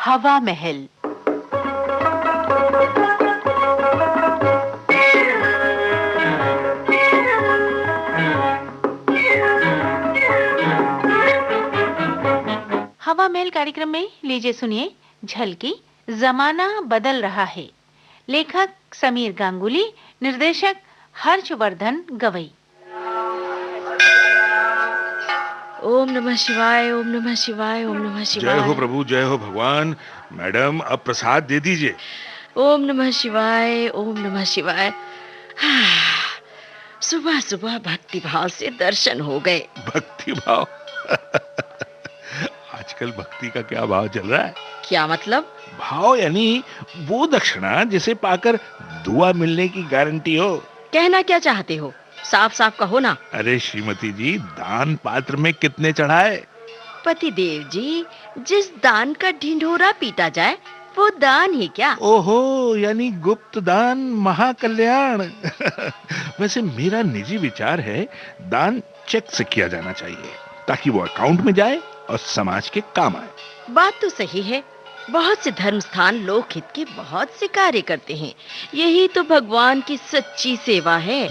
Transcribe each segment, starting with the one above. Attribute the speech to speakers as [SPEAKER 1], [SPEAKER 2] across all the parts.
[SPEAKER 1] हवा महल। हवा महल कार्यक्रम में लीजिए सुनिए झलकी, जमाना बदल रहा है। लेखक समीर गांगुली, निर्देशक हर्षवर्धन गवई।
[SPEAKER 2] ओम नमः शिवाय, ओम नमः शिवाय, ओम नमः
[SPEAKER 3] जय हो
[SPEAKER 2] शिवाय।
[SPEAKER 3] प्रभु, जय हो भगवान। मैडम अब प्रसाद दे दीजिए।
[SPEAKER 2] ओम नमः शिवाय, ओम नमः शिवाय। सुबह सुबह भक्ति भाव से दर्शन हो गए।
[SPEAKER 3] भक्ति भाव। आजकल भक्ति का क्या भाव चल रहा है?
[SPEAKER 2] क्या मतलब?
[SPEAKER 3] भाव यानी वो दक्षिणा जिसे पाकर दुआ मिलने की गारंटी हो।
[SPEAKER 2] कहना क्या चाहते हो? साफ साफ कहो ना।
[SPEAKER 3] अरे श्रीमती जी, दान पात्र में कितने चढ़ाए?
[SPEAKER 2] पति देव जी, जिस दान का ढिंढोरा पीटा जाए वो दान ही क्या?
[SPEAKER 3] ओहो, यानी गुप्त दान महाकल्याण। वैसे मेरा निजी विचार है, दान चेक से किया जाना चाहिए ताकि वो अकाउंट में जाए और समाज के काम आए।
[SPEAKER 2] बात तो सही है। बहुत से धर्म स्थान लोकहित के बहुत से कार्य करते हैं। यही तो भगवान की सच्ची सेवा है।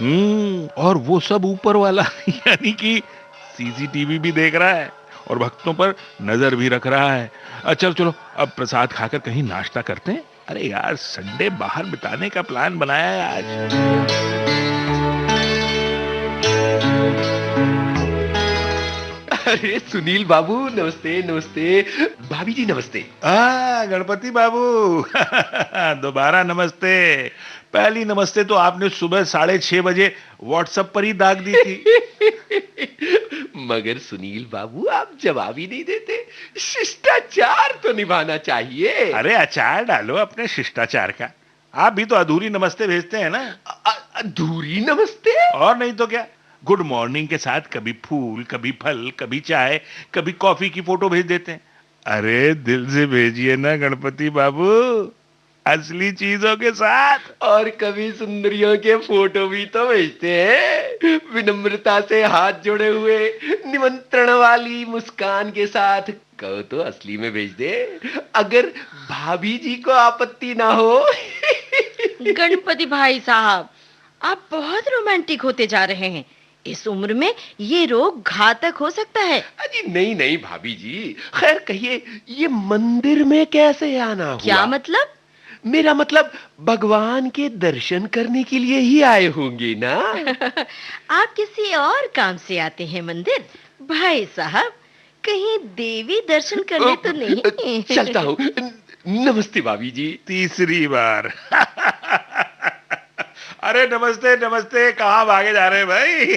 [SPEAKER 3] और वो सब ऊपर वाला यानी कि सीसीटीवी भी देख रहा है और भक्तों पर नजर भी रख रहा है। चलो चलो, अब प्रसाद खाकर कहीं नाश्ता करते हैं। अरे यार, संडे बाहर बिताने का प्लान बनाया है आज।
[SPEAKER 4] अरे सुनील बाबू, नमस्ते नमस्ते। भाभी जी नमस्ते।
[SPEAKER 3] गणपति बाबू। दोबारा नमस्ते। पहली नमस्ते तो आपने सुबह 6:30 बजे व्हाट्सएप पर ही दाग दी थी।
[SPEAKER 4] मगर सुनील बाबू, आप जवाब ही नहीं देते। शिष्टाचार तो निभाना चाहिए।
[SPEAKER 3] अरे अचार डालो अपने शिष्टाचार का। आप भी तो अधूरी नमस्ते भेजते हैं ना।
[SPEAKER 4] अधूरी नमस्ते?
[SPEAKER 3] और नहीं तो क्या। गुड मॉर्निंग के साथ कभी फूल, कभी फल, कभी चाय, कभी कॉफी की फोटो भेज देते हैं। अरे दिल से भेजिए ना गणपति बाबू, असली चीजों के साथ।
[SPEAKER 4] और कभी सुंदरियों के फोटो भी तो भेजते हैं, विनम्रता से हाथ जोड़े हुए, निमंत्रण वाली मुस्कान के साथ। कहो तो असली में भेज दे, अगर भाभी जी को आपत्ति ना हो।
[SPEAKER 2] गणपति भाई साहब, आप बहुत रोमांटिक होते जा रहे हैं। इस उम्र में ये रोग घातक हो सकता है।
[SPEAKER 4] अजी नहीं नहीं भाभी जी, खैर कहिए, ये मंदिर में कैसे आना हुआ?
[SPEAKER 2] क्या मतलब?
[SPEAKER 4] मेरा मतलब भगवान के दर्शन करने के लिए ही आए होंगे ना?
[SPEAKER 2] आप किसी और काम से आते हैं मंदिर? भाई साहब, कहीं देवी दर्शन करने तो नहीं?
[SPEAKER 4] चलता हूँ। नमस्ते भाभी जी।
[SPEAKER 3] तीसरी बार। अरे नमस्ते नमस्ते, कहाँ भागे जा रहे हैं भाई?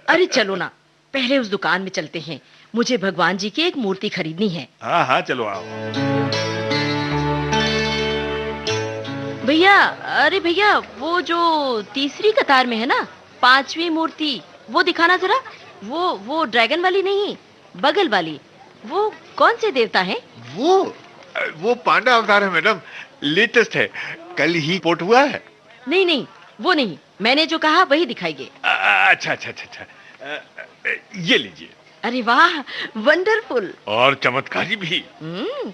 [SPEAKER 2] अरे चलो ना, पहले उस दुकान में चलते हैं। मुझे भगवान जी की एक मूर्ति खरीदनी है।
[SPEAKER 3] हाँ हाँ, चलो आओ।
[SPEAKER 2] भैया, अरे भैया, वो जो तीसरी कतार में है ना, 5वीं मूर्ति, वो दिखाना जरा। वो ड्रैगन वाली नहीं, बगल वाली। वो कौन से देवता हैं?
[SPEAKER 5] वो पांडा अवतार है मैडम, लेटेस्ट है, कल ही पोर्ट हुआ है।
[SPEAKER 2] नहीं नहीं, वो नहीं, मैंने जो कहा वही दिखाइए।
[SPEAKER 5] अच्छा अच्छा अच्छा अच्छा, ये लीजिए।
[SPEAKER 2] अरे वाह, वंडरफुल।
[SPEAKER 5] और चमत्कारी भी।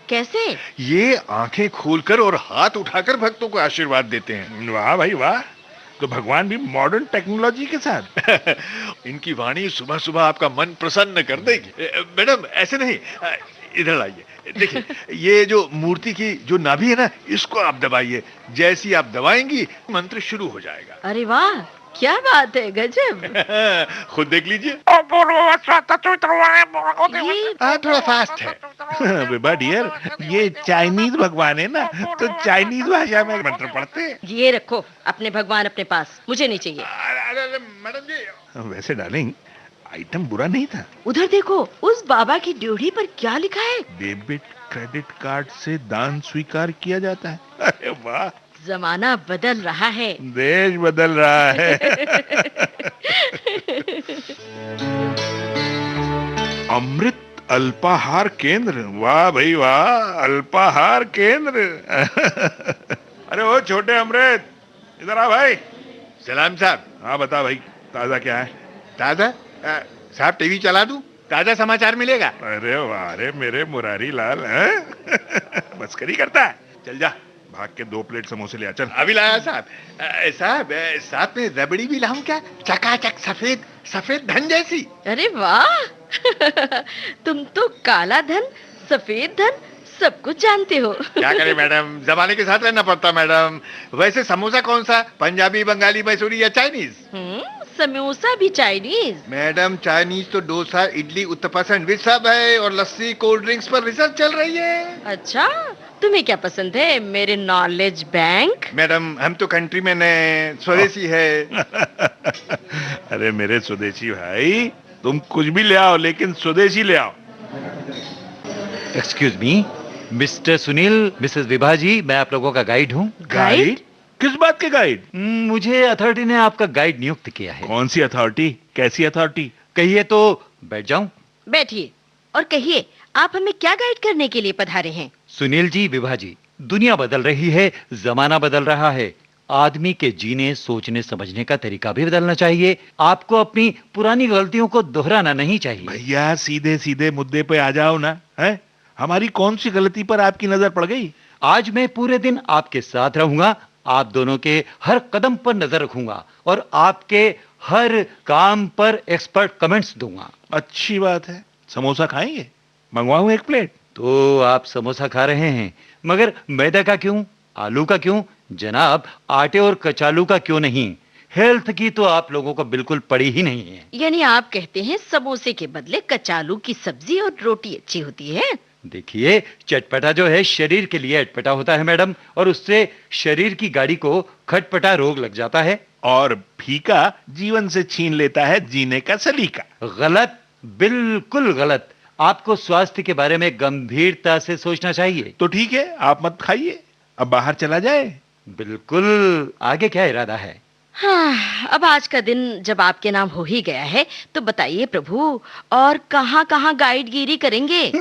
[SPEAKER 2] कैसे?
[SPEAKER 5] ये आंखें खोलकर और हाथ उठाकर भक्तों को आशीर्वाद देते हैं।
[SPEAKER 3] वाह भाई वाह, तो भगवान भी मॉडर्न टेक्नोलॉजी के साथ।
[SPEAKER 5] इनकी वाणी सुबह सुबह आपका मन प्रसन्न कर देगी। मैडम ऐसे नहीं, इधर आइए। देखिए, ये जो मूर्ति की जो नाभि है ना, इसको आप दबाइए। जैसी आप दबाएंगी मंत्र शुरू हो जाएगा।
[SPEAKER 2] अरे वाह, क्या बात है, गजब।
[SPEAKER 5] खुद देख लीजिए।
[SPEAKER 3] थोड़ा फास्ट है। बेबा डियर, ये चाइनीज भगवान है ना, तो चाइनीज भाषा में मंत्र पढ़ते हैं।
[SPEAKER 2] ये रखो अपने भगवान अपने पास, मुझे नहीं चाहिए।
[SPEAKER 5] अरे मैडम जी,
[SPEAKER 3] वैसे डार्लिंग, आइटम बुरा नहीं था।
[SPEAKER 2] उधर देखो, उस बाबा की ड्योढ़ी पर क्या लिखा है?
[SPEAKER 3] डेबिट क्रेडिट कार्ड से दान स्वीकार किया जाता है। अरे वाह,
[SPEAKER 2] जमाना बदल रहा है।
[SPEAKER 3] देश बदल रहा है। अमृत अल्पाहार केंद्र, वाह भाई वाह, अल्पाहार केंद्र। अरे ओ छोटे अमृत, इधर आ भाई।
[SPEAKER 5] सलाम साहब।
[SPEAKER 3] हाँ बता भाई, ताजा क्या है?
[SPEAKER 5] दादा साहब, टीवी चला दूं? ताजा समाचार मिलेगा।
[SPEAKER 3] अरे वाह रे मेरे मुरारी लाल हैं। मस्करी करता है। चल जा, भाग के 2 प्लेट समोसे ले आ, चल।
[SPEAKER 5] अभी लाया साहब। साहब साथ में रबड़ी भी लाऊं क्या? चकाचक सफेद सफेद धन जैसी।
[SPEAKER 2] अरे वाह तुम तो काला धन, सफेद धन सब कुछ जानते हो।
[SPEAKER 5] क्या करें मैडम, जमाने के साथ रहना पड़ता मैडम। वैसे समोसा कौन सा, पंजाबी, बंगाली, मैसूरी या चाइनीज?
[SPEAKER 2] समोसा भी चाइनीज?
[SPEAKER 5] मैडम चाइनीज तो डोसा, इडली, उत्तपम, सैंडविच सब है, और लस्सी, कोल्ड ड्रिंक्स पर रिसर्च चल रही है।
[SPEAKER 2] अच्छा, तुम्हें क्या पसंद है मेरे नॉलेज बैंक?
[SPEAKER 5] मैडम हम तो कंट्री में नए स्वदेशी है।
[SPEAKER 3] अरे मेरे स्वदेशी भाई, तुम कुछ भी ले आओ लेकिन स्वदेशी ले आओ।
[SPEAKER 6] Excuse me, mister Sunil, Mrs Vibha ji, मैं आप लोगों का गाइड हूँ।
[SPEAKER 2] गाइड?
[SPEAKER 3] किस बात के गाइड?
[SPEAKER 6] मुझे अथॉरिटी ने आपका गाइड नियुक्त किया है।
[SPEAKER 3] कौन सी अथॉरिटी, कैसी अथॉरिटी?
[SPEAKER 6] कहिए तो बैठ जाऊं?
[SPEAKER 2] बैठिए और कहिए, आप हमें क्या गाइड करने के लिए पधारे हैं?
[SPEAKER 6] सुनील जी, विभा जी, दुनिया बदल रही है, जमाना बदल रहा है। आदमी के जीने, सोचने, समझने का तरीका भी बदलना चाहिए। आपको अपनी पुरानी गलतियों को दोहराना नहीं चाहिए।
[SPEAKER 3] भैया सीधे सीधे मुद्दे पे आ जाओ ना, है? हमारी कौन सी गलती पर आपकी नजर पड़ गई?
[SPEAKER 6] आज मैं पूरे दिन आपके साथ रहूंगा, आप दोनों के हर कदम पर नजर रखूंगा और आपके हर काम पर एक्सपर्ट कमेंट्स दूंगा।
[SPEAKER 3] अच्छी बात है। समोसा खाएंगे? मंगवाऊं 1 प्लेट?
[SPEAKER 6] तो आप समोसा खा रहे हैं, मगर मैदा का क्यों, आलू का क्यों? जनाब, आटे और कचालू का क्यों नहीं? हेल्थ की तो आप लोगों को बिल्कुल पड़ी ही नहीं है।
[SPEAKER 2] यानी आप कहते हैं समोसे के बदले कचालू की सब्जी और रोटी अच्छी होती है?
[SPEAKER 6] देखिए, चटपटा जो है शरीर के लिए अटपटा होता है मैडम, और उससे शरीर की गाड़ी को खटपटा रोग लग जाता है।
[SPEAKER 3] और फीका जीवन से छीन लेता है जीने का सलीका।
[SPEAKER 6] गलत, बिल्कुल गलत। आपको स्वास्थ्य के बारे में गंभीरता से सोचना चाहिए।
[SPEAKER 3] तो ठीक है, आप मत खाइए, अब बाहर चला जाए।
[SPEAKER 6] बिल्कुल। आगे क्या इरादा है?
[SPEAKER 2] हाँ, अब आज का दिन जब आपके नाम हो ही गया है तो बताइए प्रभु, और कहाँ कहाँ गाइडगिरी करेंगे?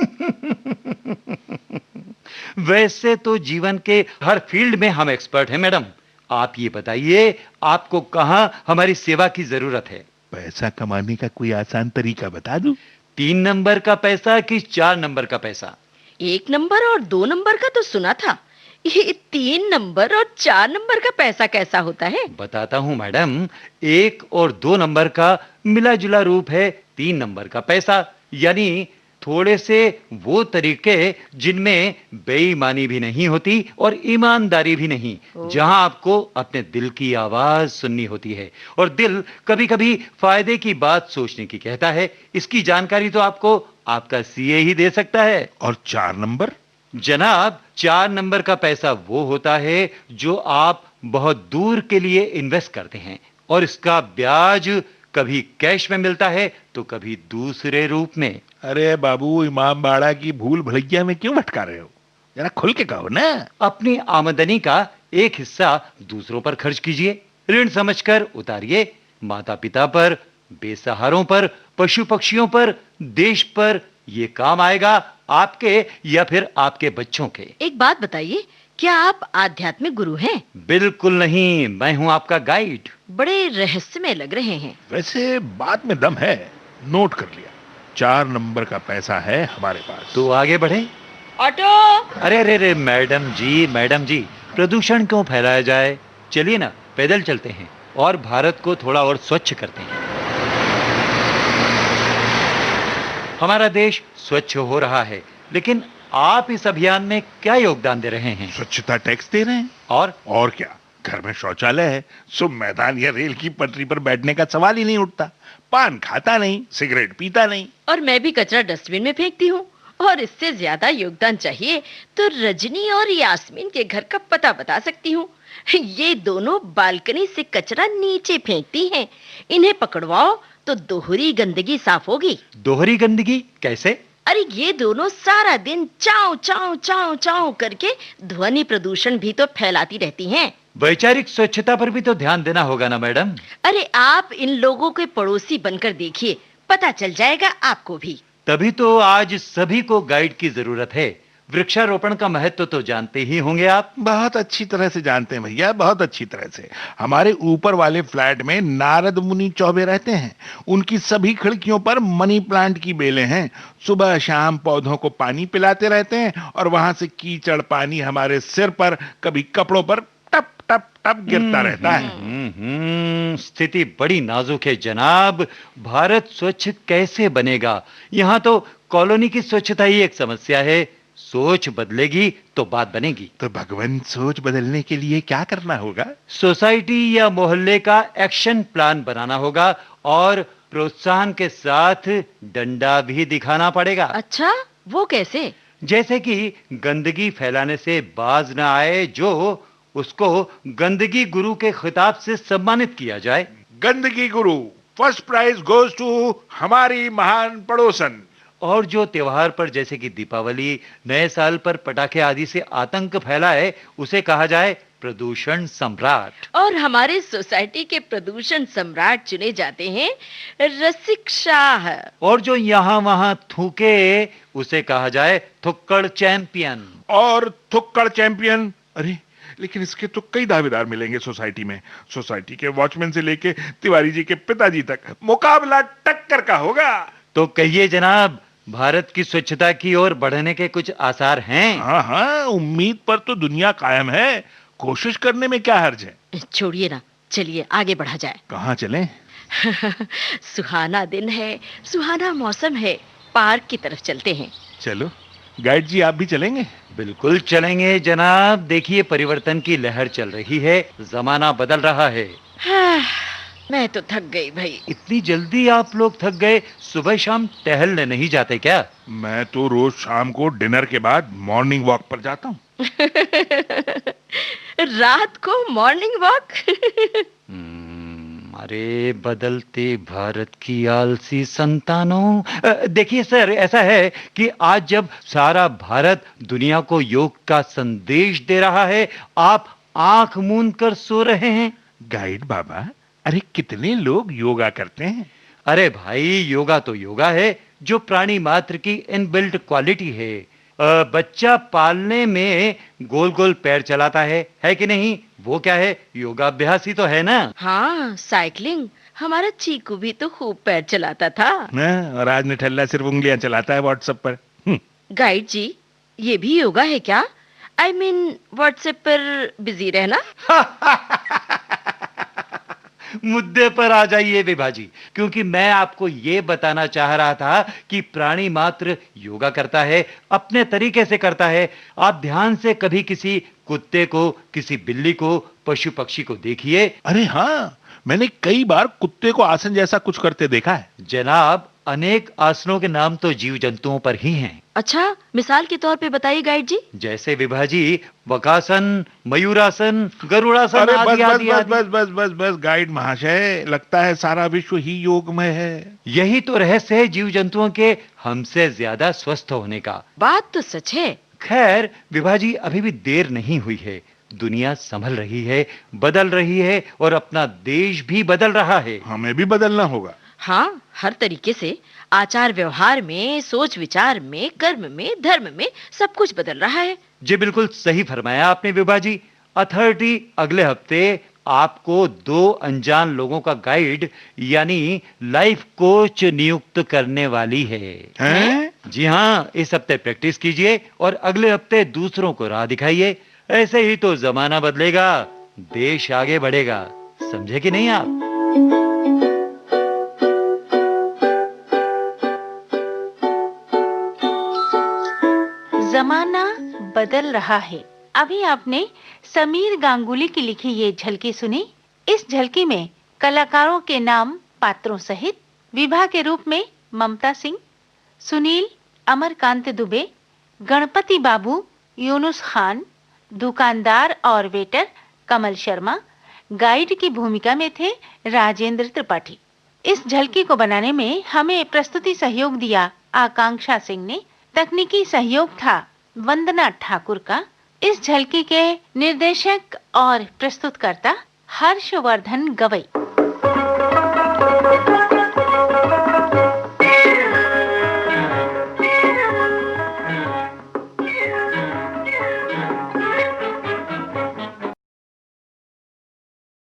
[SPEAKER 6] वैसे तो जीवन के हर फील्ड में हम एक्सपर्ट हैं मैडम। आप ये बताइए, आपको कहाँ हमारी सेवा की जरूरत है?
[SPEAKER 3] पैसा कमाने का कोई आसान तरीका बता दूं?
[SPEAKER 6] 3 नंबर का पैसा कि 4 नंबर का पैसा?
[SPEAKER 2] 1 नंबर और 2 नंबर का तो सुना था, ये 3 नंबर और 4 नंबर का पैसा कैसा होता है?
[SPEAKER 6] बताता हूं मैडम। 1 और 2 नंबर का मिला जुला रूप है 3 नंबर का पैसा। यानी थोड़े से वो तरीके जिनमें बेईमानी भी नहीं होती और ईमानदारी भी नहीं, जहां आपको अपने दिल की आवाज सुननी होती है, और दिल कभी कभी फायदे की बात सोचने की कहता है। इसकी जानकारी तो आपको आपका सीए ही दे सकता है।
[SPEAKER 3] और 4 नंबर?
[SPEAKER 6] जनाब, 4 नंबर का पैसा वो होता है जो आप बहुत दूर के लिए इन्वेस्ट करते हैं, और इसका ब्याज कभी कैश में मिलता है तो कभी दूसरे रूप में।
[SPEAKER 3] अरे बाबू, इमाम बाड़ा की भूल भुलैया में क्यों भटका रहे हो? जरा खुल के कहो ना।
[SPEAKER 6] अपनी आमदनी का एक हिस्सा दूसरों पर खर्च कीजिए, ऋण समझकर उतारिए। माता पिता पर, बेसहारों पर, पशु पक्षियों पर, देश पर। ये काम आएगा आपके या फिर आपके बच्चों के।
[SPEAKER 2] एक बात बताइए, क्या आप आध्यात्मिक गुरु हैं?
[SPEAKER 6] बिल्कुल नहीं, मैं हूं आपका गाइड।
[SPEAKER 2] बड़े रहस्यमय लग रहे हैं।
[SPEAKER 3] वैसे बात में दम है, नोट कर लिया। 4 नंबर का पैसा है हमारे पास।
[SPEAKER 6] तो आगे बढ़े।
[SPEAKER 2] ऑटो!
[SPEAKER 6] अरे अरे अरे, मैडम जी, प्रदूषण क्यों फैलाया जाए? चलिए ना, पैदल चलते हैं और भारत को थोड़ा और स्वच्छ करते हैं। हमारा देश स्वच्छ हो रहा है, लेकिन आप इस अभियान में क्या योगदान दे रहे हैं?
[SPEAKER 3] स्वच्छता टैक्स दे रहे हैं।
[SPEAKER 6] और
[SPEAKER 3] क्या, घर में शौचालय है, सो मैदान या रेल की पटरी पर बैठने का सवाल ही नहीं उठता। पान खाता नहीं, सिगरेट पीता नहीं।
[SPEAKER 2] और मैं भी कचरा डस्टबिन में फेंकती हूँ। और इससे ज्यादा योगदान चाहिए तो रजनी और यास्मीन के घर का पता बता सकती हूँ। ये दोनों बालकनी से कचरा नीचे फेंकती हैं। इन्हें पकड़वाओ तो दोहरी गंदगी साफ होगी।
[SPEAKER 6] दोहरी गंदगी कैसे?
[SPEAKER 2] अरे ये दोनों सारा दिन चाव चाव चाव चाव करके ध्वनि प्रदूषण भी तो फैलाती रहती हैं।
[SPEAKER 6] वैचारिक स्वच्छता पर भी तो ध्यान देना होगा ना मैडम।
[SPEAKER 2] अरे आप इन लोगों के पड़ोसी बनकर देखिए, पता चल जाएगा आपको भी।
[SPEAKER 6] तभी तो आज सभी को गाइड की जरूरत है। वृक्षारोपण का महत्व तो जानते ही होंगे आप।
[SPEAKER 3] बहुत अच्छी तरह से जानते हैं भैया, बहुत अच्छी तरह से। हमारे ऊपर वाले फ्लैट में नारद मुनि चौबे रहते हैं। उनकी सभी खिड़कियों पर मनी प्लांट की बेलें हैं। सुबह शाम पौधों को पानी पिलाते रहते हैं और वहां से कीचड़ पानी हमारे सिर पर, कभी कपड़ों पर टप टप टप गिरता रहता है।
[SPEAKER 6] स्थिति बड़ी नाजुक है जनाब। भारत स्वच्छ कैसे बनेगा? यहाँ तो कॉलोनी की स्वच्छता ही एक समस्या है। सोच बदलेगी तो बात बनेगी।
[SPEAKER 3] तो भगवान, सोच बदलने के लिए क्या करना होगा?
[SPEAKER 6] सोसाइटी या मोहल्ले का एक्शन प्लान बनाना होगा और प्रोत्साहन के साथ डंडा भी दिखाना पड़ेगा।
[SPEAKER 2] अच्छा, वो कैसे?
[SPEAKER 6] जैसे कि गंदगी फैलाने से बाज न आए, जो उसको गंदगी गुरु के खिताब से सम्मानित किया जाए।
[SPEAKER 3] गंदगी गुरु, फर्स्ट प्राइज गोज टू हमारी महान पड़ोसन।
[SPEAKER 6] और जो त्योहार पर, जैसे कि दीपावली, नए साल पर पटाखे आदि से आतंक फैलाए, उसे कहा जाए प्रदूषण सम्राट।
[SPEAKER 2] और हमारे सोसाइटी के प्रदूषण सम्राट चुने जाते हैं रसिक शाह।
[SPEAKER 6] और जो यहाँ वहां थूके, उसे कहा जाए थुक्कड़ चैंपियन।
[SPEAKER 3] और थुक्कड़ चैंपियन? अरे लेकिन इसके तो कई दावेदार मिलेंगे सोसाइटी में। सोसाइटी के वॉचमैन से लेके तिवारी जी के पिताजी तक मुकाबला टक्कर का होगा।
[SPEAKER 6] तो कहिए जनाब, भारत की स्वच्छता की ओर बढ़ने के कुछ आसार हैं?
[SPEAKER 3] हाँ हाँ, उम्मीद पर तो दुनिया कायम है। कोशिश करने में क्या हर्ज है?
[SPEAKER 2] छोड़िए ना, चलिए आगे बढ़ा जाए।
[SPEAKER 3] कहाँ चलें?
[SPEAKER 2] सुहाना दिन है, सुहाना मौसम है, पार्क की तरफ चलते हैं।
[SPEAKER 3] चलो, गाइड जी आप भी चलेंगे?
[SPEAKER 6] बिल्कुल चलेंगे जनाब। देखिए, परिवर्तन की लहर चल रही है, जमाना बदल रहा है।
[SPEAKER 2] मैं तो थक गई भाई।
[SPEAKER 6] इतनी जल्दी आप लोग थक गए? सुबह शाम टहलने नहीं जाते क्या?
[SPEAKER 3] मैं तो रोज शाम को डिनर के बाद मॉर्निंग वॉक पर जाता हूँ।
[SPEAKER 2] रात को मॉर्निंग वॉक?
[SPEAKER 6] अरे बदलते भारत की आलसी संतानों। देखिए सर, ऐसा है कि आज जब सारा भारत दुनिया को योग का संदेश दे रहा है, आप आंख मूंद कर सो रहे हैं।
[SPEAKER 3] गाइड बाबा, अरे कितने लोग योगा करते हैं?
[SPEAKER 6] अरे भाई, योगा तो योगा है, जो प्राणी मात्र की इनबिल्ट क्वालिटी है। बच्चा पालने में गोल गोल पैर चलाता है कि नहीं? वो क्या है? योगाभ्यास ही तो है ना।
[SPEAKER 2] हाँ, साइकिलिंग। हमारा चीकू भी तो खूब पैर चलाता था।
[SPEAKER 3] और आज निठल्ला सिर्फ उंगलियां चलाता है व्हाट्सएप पर।
[SPEAKER 2] गाइड जी, ये भी योगा है क्या? I mean, व्हाट्सएप पर बिजी रहना।
[SPEAKER 6] मुद्दे पर आ जाइए विभाजी, क्योंकि मैं आपको ये बताना चाह रहा था कि प्राणी मात्र योगा करता है, अपने तरीके से करता है। आप ध्यान से कभी किसी कुत्ते को, किसी बिल्ली को, पशु पक्षी को देखिए।
[SPEAKER 3] अरे हाँ, मैंने कई बार कुत्ते को आसन जैसा कुछ करते देखा है।
[SPEAKER 6] जनाब, अनेक आसनों के नाम तो जीव जंतुओं पर ही हैं।
[SPEAKER 2] अच्छा, मिसाल के तौर पे बताइए गाइड जी।
[SPEAKER 6] जैसे विभाजी, वकासन, मयूरासन, गरुड़ासन
[SPEAKER 3] अरे
[SPEAKER 6] आदि
[SPEAKER 3] बस
[SPEAKER 6] आदि
[SPEAKER 3] बस
[SPEAKER 6] आदि।
[SPEAKER 3] बस बस बस बस गाइड महाशय, लगता है सारा विश्व ही योगमय है।
[SPEAKER 6] यही तो रहस्य है जीव जंतुओं के हमसे ज्यादा स्वस्थ होने का।
[SPEAKER 2] बात तो सच है।
[SPEAKER 6] खैर विभाजी, अभी भी देर नहीं हुई है। दुनिया संभल रही है, बदल रही है, और अपना देश भी बदल रहा है।
[SPEAKER 3] हमें भी बदलना होगा।
[SPEAKER 2] हाँ, हर तरीके से। आचार व्यवहार में, सोच विचार में, कर्म में, धर्म में, सब कुछ बदल रहा है।
[SPEAKER 6] जी बिल्कुल सही फरमाया आपने विभाजी। अथॉरिटी अगले हफ्ते आपको 2 अनजान लोगों का गाइड यानी लाइफ कोच नियुक्त करने वाली है।
[SPEAKER 3] हैं?
[SPEAKER 6] जी हाँ, इस हफ्ते प्रैक्टिस कीजिए और अगले हफ्ते दूसरों को राह दिखाइए। ऐसे ही तो जमाना बदलेगा, देश आगे बढ़ेगा। समझे कि नहीं आप?
[SPEAKER 1] जमाना बदल रहा है। अभी आपने समीर गांगुली की लिखी ये झलकी सुनी। इस झलकी में कलाकारों के नाम पात्रों सहित विभा के रूप में ममता सिंह, सुनील, अमरकांत दुबे, गणपति बाबू, यूनुस खान, दुकानदार और वेटर कमल शर्मा, गाइड की भूमिका में थे राजेंद्र त्रिपाठी। इस झलकी को बनाने में हमें प्रस्तुति सहयोग दिया आकांक्षा सिंह ने। तकनीकी सहयोग था वंदना ठाकुर का। इस झलकी के निर्देशक और प्रस्तुतकर्ता हर्षवर्धन गवई।